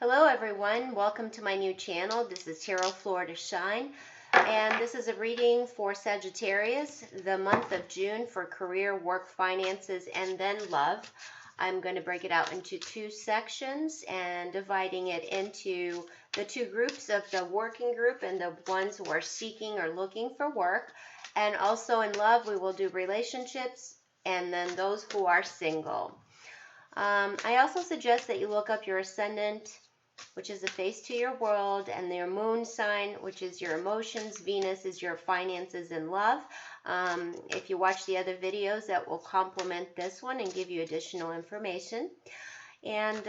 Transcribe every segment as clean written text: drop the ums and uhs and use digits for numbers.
Hello everyone, welcome to my new channel. This is Tarot Florida Shine, and this is a reading for Sagittarius, the month of June, for career, work, finances, and then love. I'm going to break it out into two sections and dividing it into the two groups of the working group and the ones who are seeking or looking for work. And also in love, we will do relationships and then those who are single. I also suggest that you look up your ascendant, which is the face to your world, and your moon sign, which is your emotions. Venus is your finances and love. If you watch the other videos, that will complement this one and give you additional information. And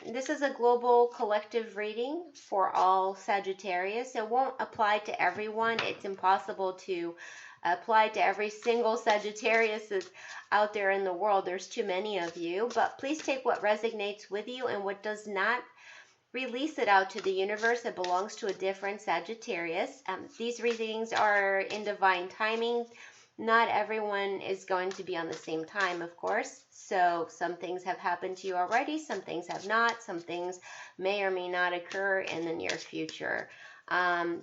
this is a global collective reading for all Sagittarius. It won't apply to everyone. It's impossible to apply to every single Sagittarius that's out there in the world. There's too many of you. But please take what resonates with you, and what does not, release it out to the universe. It belongs to a different Sagittarius. These readings are in divine timing. Not everyone is going to be on the same time, of course. So some things have happened to you already, some things have not, some things may or may not occur in the near future.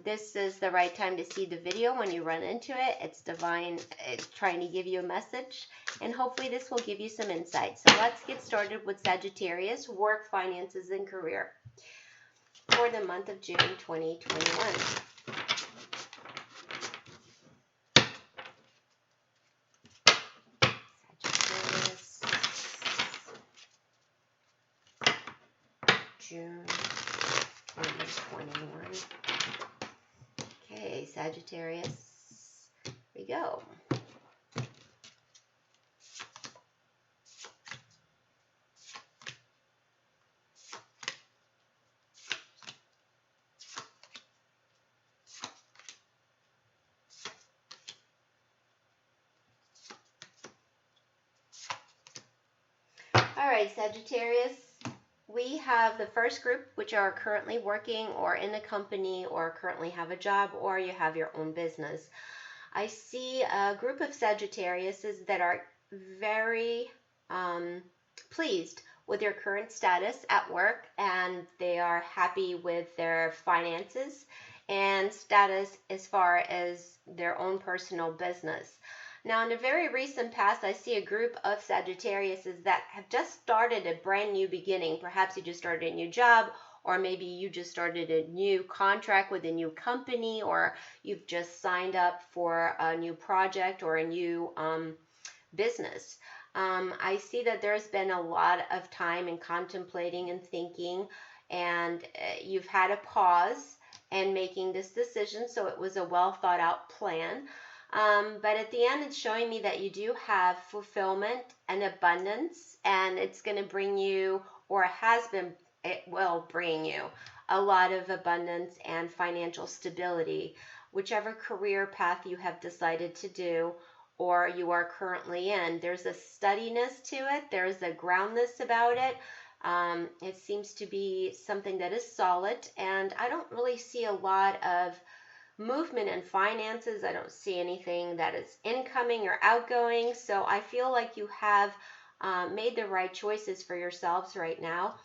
This is the right time to see the video when you run into it. It's divine. It's trying to give you a message, and hopefully this will give you some insight. So let's get started with Sagittarius, work, finances, and career for the month of June 2021. Sagittarius, June 2021. Okay, Sagittarius, here we go. All right, Sagittarius, we have the first group, which are currently working or in a company or currently have a job or you have your own business. I see a group of Sagittariuses that are very pleased with their current status at work, and they are happy with their finances and status as far as their own personal business. Now, in the very recent past, I see a group of Sagittariuses that have just started a brand new beginning. Perhaps you just started a new job, or maybe you just started a new contract with a new company, or you've just signed up for a new project or a new business. I see that there's been a lot of time in contemplating and thinking, and you've had a pause in making this decision, so it was a well thought out plan. But at the end, it's showing me that you do have fulfillment and abundance, and it's going to bring you, or it will bring you a lot of abundance and financial stability, whichever career path you have decided to do or you are currently in. There's a steadiness to it. There's a groundness about it. It seems to be something that is solid, and I don't really see a lot of movement in finances. I don't see anything that is incoming or outgoing. So I feel like you have made the right choices for yourselves right now.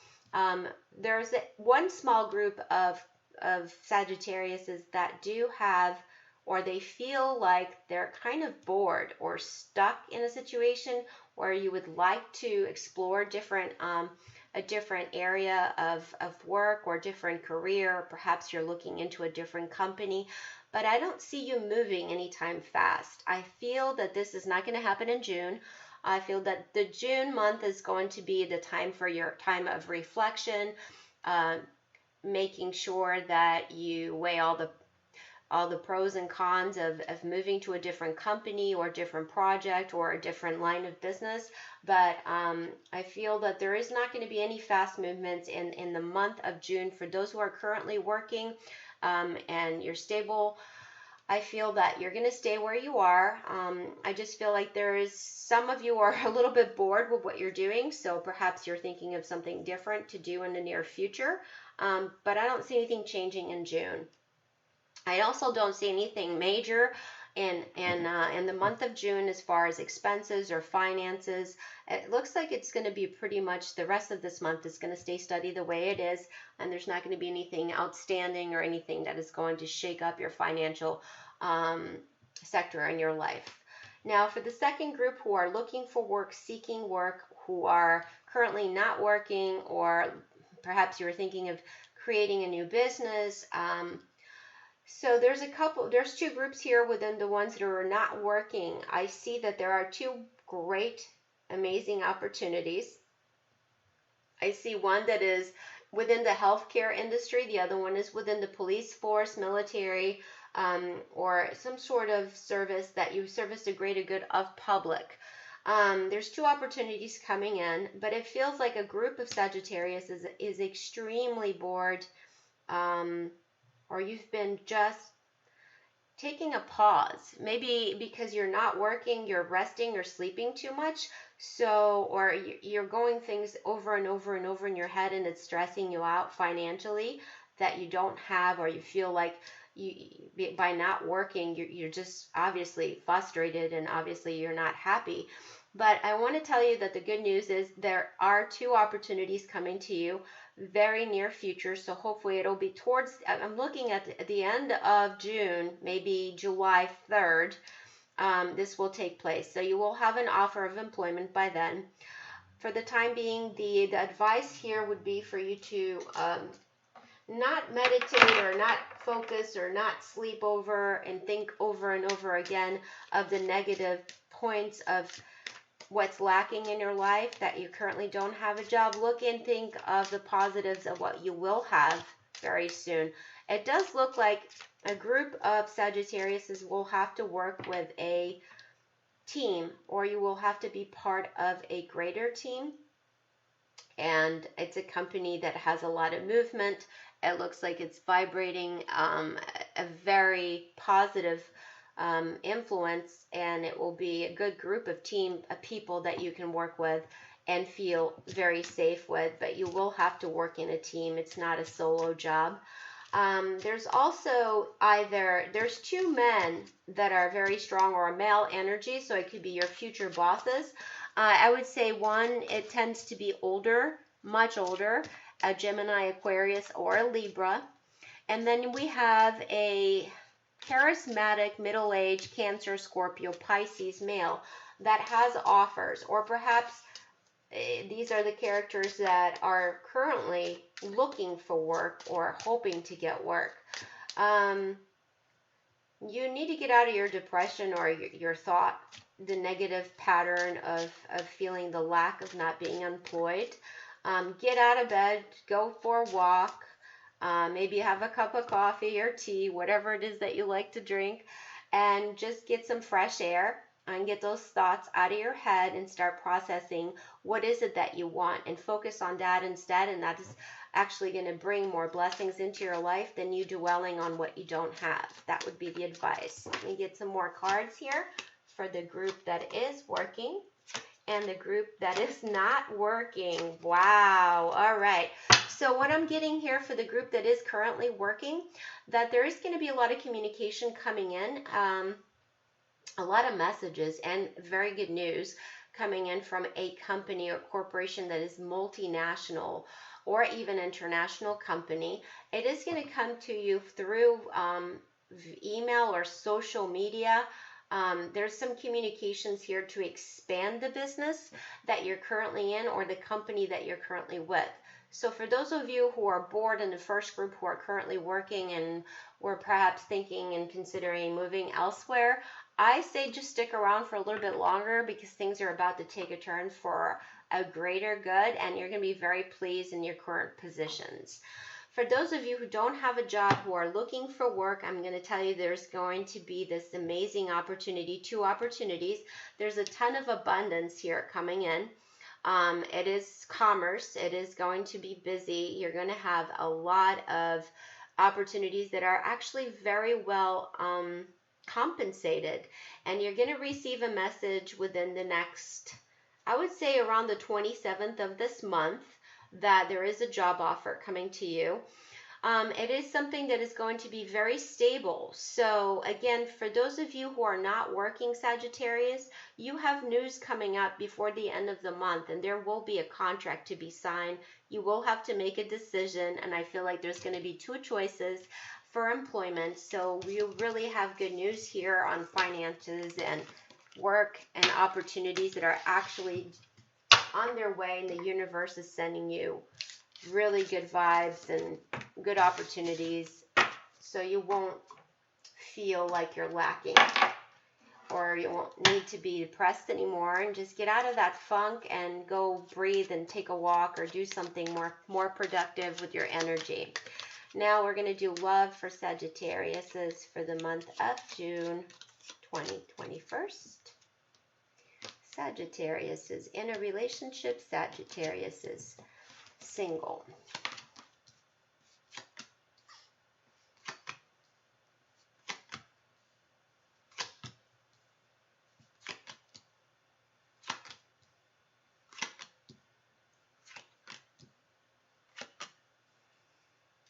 There's one small group of Sagittariuses that do have, or they feel like they're kind of bored or stuck in a situation where you would like to explore a different area of work or different career. Perhaps you're looking into a different company, but I don't see you moving anytime fast. I feel that this is not going to happen in June. I feel that the June month is going to be the time for your time of reflection, making sure that you weigh all the pros and cons of moving to a different company or different project or a different line of business. But I feel that there is not going to be any fast movements in the month of June for those who are currently working and you're stable. I feel that you're going to stay where you are. I just feel like some of you are a little bit bored with what you're doing, so perhaps you're thinking of something different to do in the near future. But I don't see anything changing in June. I also don't see anything major in the month of June, as far as expenses or finances, it looks like it's going to be pretty much the rest of this month is going to stay steady the way it is, and there's not going to be anything outstanding or anything that is going to shake up your financial sector in your life. Now, for the second group who are looking for work, seeking work, who are currently not working, or perhaps you're thinking of creating a new business. So there's two groups here within the ones that are not working. I see that there are two great, amazing opportunities. I see one that is within the healthcare industry. The other one is within the police force, military, or some sort of service that you service the greater good of public. There's two opportunities coming in, but it feels like a group of Sagittarius is extremely bored, or you've been just taking a pause. Maybe because you're not working, you're resting or sleeping too much. So, or you're going things over and over and over in your head, and it's stressing you out financially that you don't have, or you feel like by not working, you're just obviously frustrated, and obviously you're not happy. But I want to tell you that the good news is there are two opportunities coming to you very near future. So hopefully it'll be I'm looking at the end of June, maybe July 3rd. This will take place. So you will have an offer of employment by then. For the time being, the advice here would be for you to not meditate or not focus or not sleep over and think over and over again of the negative points of what's lacking in your life, that you currently don't have a job. Look and think of the positives of what you will have very soon. It does look like a group of Sagittariuses will have to work with a team, or you will have to be part of a greater team. And it's a company that has a lot of movement. It looks like it's vibrating a very positive influence, and it will be a good group of people that you can work with and feel very safe with. But you will have to work in a team. It's not a solo job. There's also there's two men that are very strong, or a male energy, so it could be your future bosses. I would say one, it tends to be older, much older, a Gemini, Aquarius, or a Libra. And then we have a charismatic, middle-aged Cancer, Scorpio, Pisces male that has offers, or perhaps these are the characters that are currently looking for work or hoping to get work. You need to get out of your depression or your thought, the negative pattern of feeling the lack of not being employed. Get out of bed, go for a walk, maybe have a cup of coffee or tea, whatever it is that you like to drink, and just get some fresh air and get those thoughts out of your head and start processing what is it that you want, and focus on that instead. And that is actually going to bring more blessings into your life than you dwelling on what you don't have. That would be the advice. Let me get some more cards here for the group that is working and the group that is not working. Wow. All right. So what I'm getting here for the group that is currently working, that there is going to be a lot of communication coming in, a lot of messages and very good news coming in from a company or corporation that is multinational or even international company. It is going to come to you through email or social media. There's some communications here to expand the business that you're currently in, or the company that you're currently with. So for those of you who are bored in the first group, who are currently working and were perhaps thinking and considering moving elsewhere, I say just stick around for a little bit longer, because things are about to take a turn for a greater good, and you're going to be very pleased in your current positions. For those of you who don't have a job, who are looking for work, I'm going to tell you there's going to be this amazing opportunity, two opportunities. There's a ton of abundance here coming in. It is commerce. It is going to be busy. You're going to have a lot of opportunities that are actually very well compensated, and you're going to receive a message within the next, I would say around the 27th of this month, that there is a job offer coming to you. It is something that is going to be very stable. So again, for those of you who are not working Sagittarius, you have news coming up before the end of the month, and there will be a contract to be signed. You will have to make a decision, and I feel like there's going to be two choices for employment. So you really have good news here on finances and work and opportunities that are actually on their way, and the universe is sending you really good vibes and good opportunities, so you won't feel like you're lacking, or you won't need to be depressed anymore, and just get out of that funk and go breathe and take a walk or do something more productive with your energy. Now we're going to do love for Sagittariuses for the month of June 2021. Sagittarius is in a relationship. Sagittarius is single.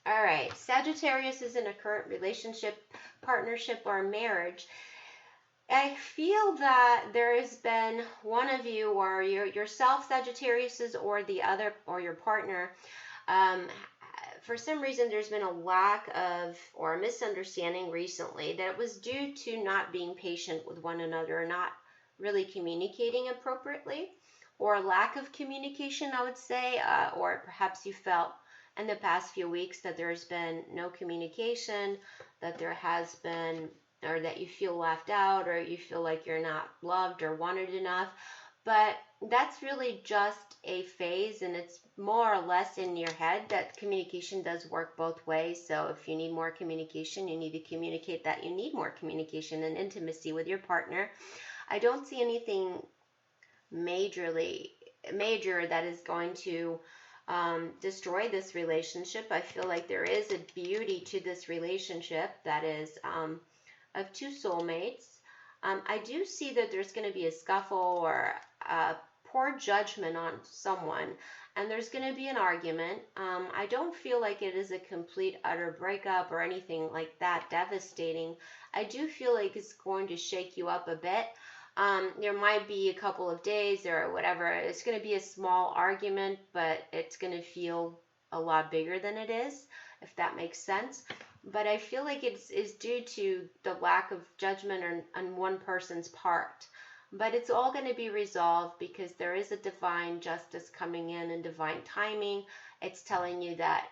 All right, Sagittarius is in a current relationship, partnership, or marriage. I feel that there has been one of you, or yourself, Sagittarius, or the other, or your partner. For some reason, there's been a lack of, or a misunderstanding recently that it was due to not being patient with one another, not really communicating appropriately, or lack of communication, I would say, or perhaps you felt in the past few weeks that there's been no communication, that there has been, or that you feel left out, or you feel like you're not loved or wanted enough. But that's really just a phase, and it's more or less in your head. That communication does work both ways. So if you need more communication, you need to communicate that you need more communication and intimacy with your partner. I don't see anything major that is going to destroy this relationship. I feel like there is a beauty to this relationship that is of two soulmates. I do see that there's going to be a scuffle or a poor judgment on someone, and there's going to be an argument. I don't feel like it is a complete utter breakup or anything like that devastating. I do feel like it's going to shake you up a bit. There might be a couple of days or whatever. It's going to be a small argument, but it's going to feel a lot bigger than it is, if that makes sense. But I feel like it's due to the lack of judgment on one person's part. But it's all going to be resolved because there is a divine justice coming in and divine timing. It's telling you that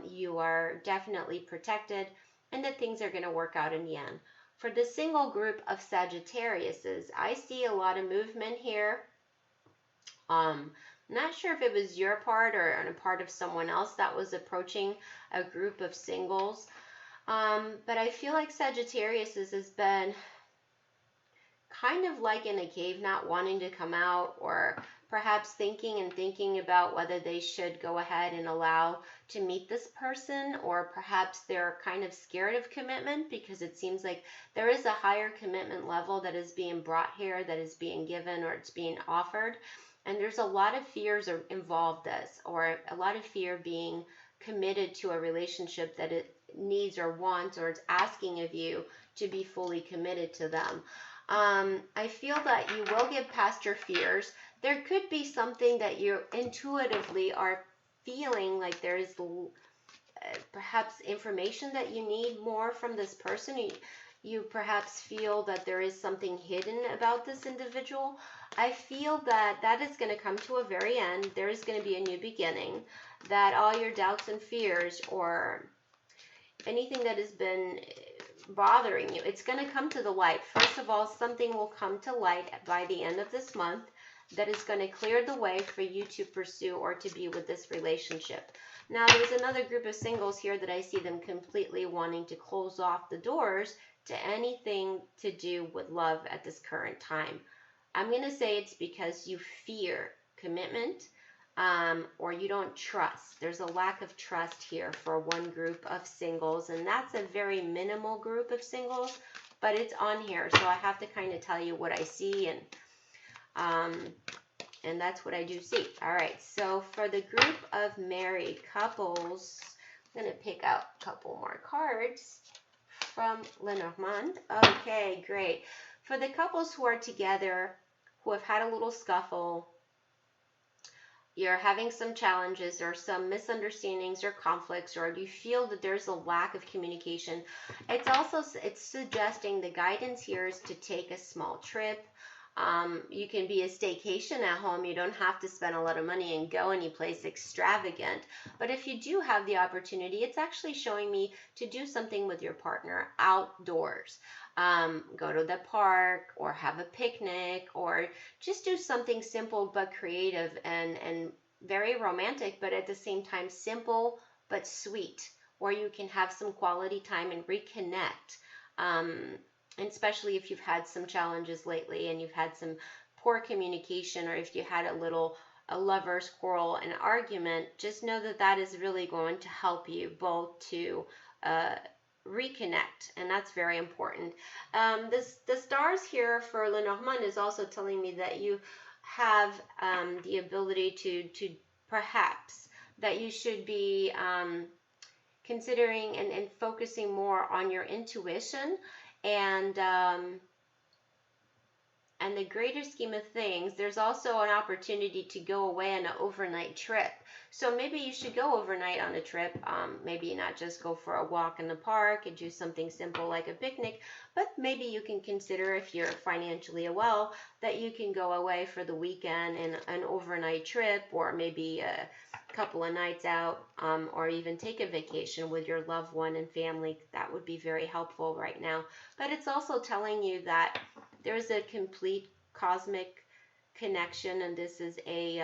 you are definitely protected and that things are going to work out in the end. For the single group of Sagittariuses, I see a lot of movement here. Not sure if it was your part or a part of someone else that was approaching a group of singles. But I feel like Sagittarius has been kind of like in a cave, not wanting to come out, or perhaps thinking about whether they should go ahead and allow to meet this person, or perhaps they're kind of scared of commitment because it seems like there is a higher commitment level that is being brought here, that is being given, or it's being offered. And there's a lot of fears involved or a lot of fear being committed to a relationship that it needs or wants, or it's asking of you to be fully committed to them. I feel that you will get past your fears. There could be something that you intuitively are feeling like there is perhaps information that you need more from this person. You perhaps feel that there is something hidden about this individual. I feel that that is going to come to a very end. There is going to be a new beginning, that all your doubts and fears or anything that has been bothering you, it's going to come to the light. First of all, something will come to light by the end of this month that is going to clear the way for you to pursue or to be with this relationship. Now, there's another group of singles here that I see them completely wanting to close off the doors to anything to do with love at this current time. I'm going to say it's because you fear commitment, or you don't trust. There's a lack of trust here for one group of singles, and that's a very minimal group of singles, but it's on here, so I have to kind of tell you what I see, and that's what I do see. All right, so for the group of married couples, I'm going to pick out a couple more cards from Lenormand. Okay, great. For the couples who are together, who have had a little scuffle, you're having some challenges or some misunderstandings or conflicts, or you feel that there's a lack of communication, it's suggesting the guidance here is to take a small trip. You can be a staycation at home. You don't have to spend a lot of money and go any place extravagant. But if you do have the opportunity, it's actually showing me to do something with your partner outdoors. Go to the park or have a picnic or just do something simple but creative and very romantic, but at the same time simple but sweet, where you can have some quality time and reconnect. And especially if you've had some challenges lately and you've had some poor communication, or if you had a lover's quarrel, an argument, just know that that is really going to help you both to reconnect, and that's very important. The stars here for Lenormand is also telling me that you have the ability to perhaps that you should be considering and focusing more on your intuition and the greater scheme of things. There's also an opportunity to go away on an overnight trip. So maybe you should go overnight on a trip. Maybe not just go for a walk in the park and do something simple like a picnic, but maybe you can consider, if you're financially well, that you can go away for the weekend in an overnight trip, or maybe a couple of nights out, or even take a vacation with your loved one and family. That would be very helpful right now. But it's also telling you that there's a complete cosmic connection, and this is a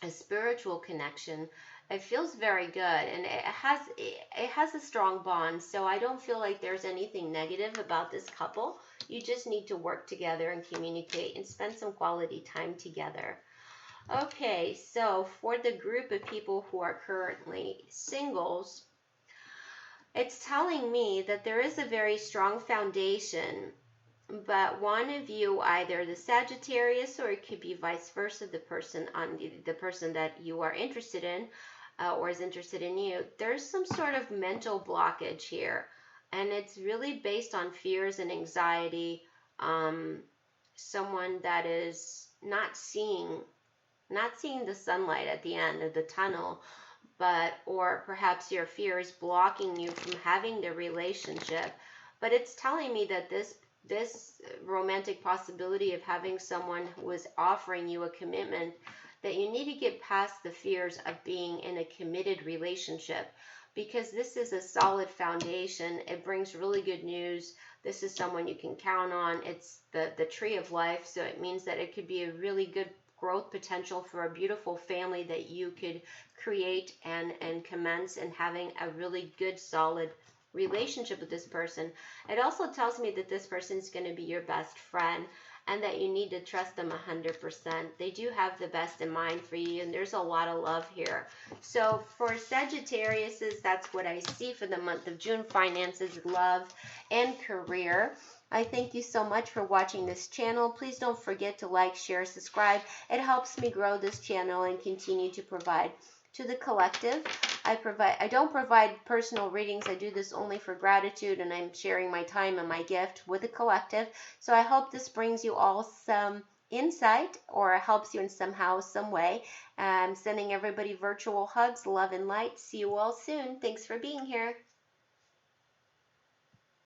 spiritual connection. It feels very good, and it has a strong bond. So I don't feel like there's anything negative about this couple. You just need to work together and communicate and spend some quality time together. Okay, so for the group of people who are currently singles, it's telling me that there is a very strong foundation, but one of you, either the Sagittarius, or it could be vice versa, the person that you are interested in or is interested in you, there's some sort of mental blockage here, and it's really based on fears and anxiety. Someone that is not seeing the sunlight at the end of the tunnel, or perhaps your fear is blocking you from having the relationship. But it's telling me that this romantic possibility of having someone who is offering you a commitment, that you need to get past the fears of being in a committed relationship, because this is a solid foundation. It brings really good news. This is someone you can count on. It's the tree of life, so it means that it could be a really good growth potential for a beautiful family that you could create and commence, and having a really good solid relationship with this person. It also tells me that this person is going to be your best friend, and that you need to trust them 100%. They do have the best in mind for you, and there's a lot of love here. So for Sagittariuses, that's what I see for the month of June: finances, love, and career. I thank you so much for watching this channel. Please don't forget to like, share, subscribe. It helps me grow this channel and continue to provide to the collective. I don't provide personal readings. I do this only for gratitude, and I'm sharing my time and my gift with the collective. So I hope this brings you all some insight, or helps you in somehow, some way. I'm sending everybody virtual hugs, love and light. See you all soon. Thanks for being here.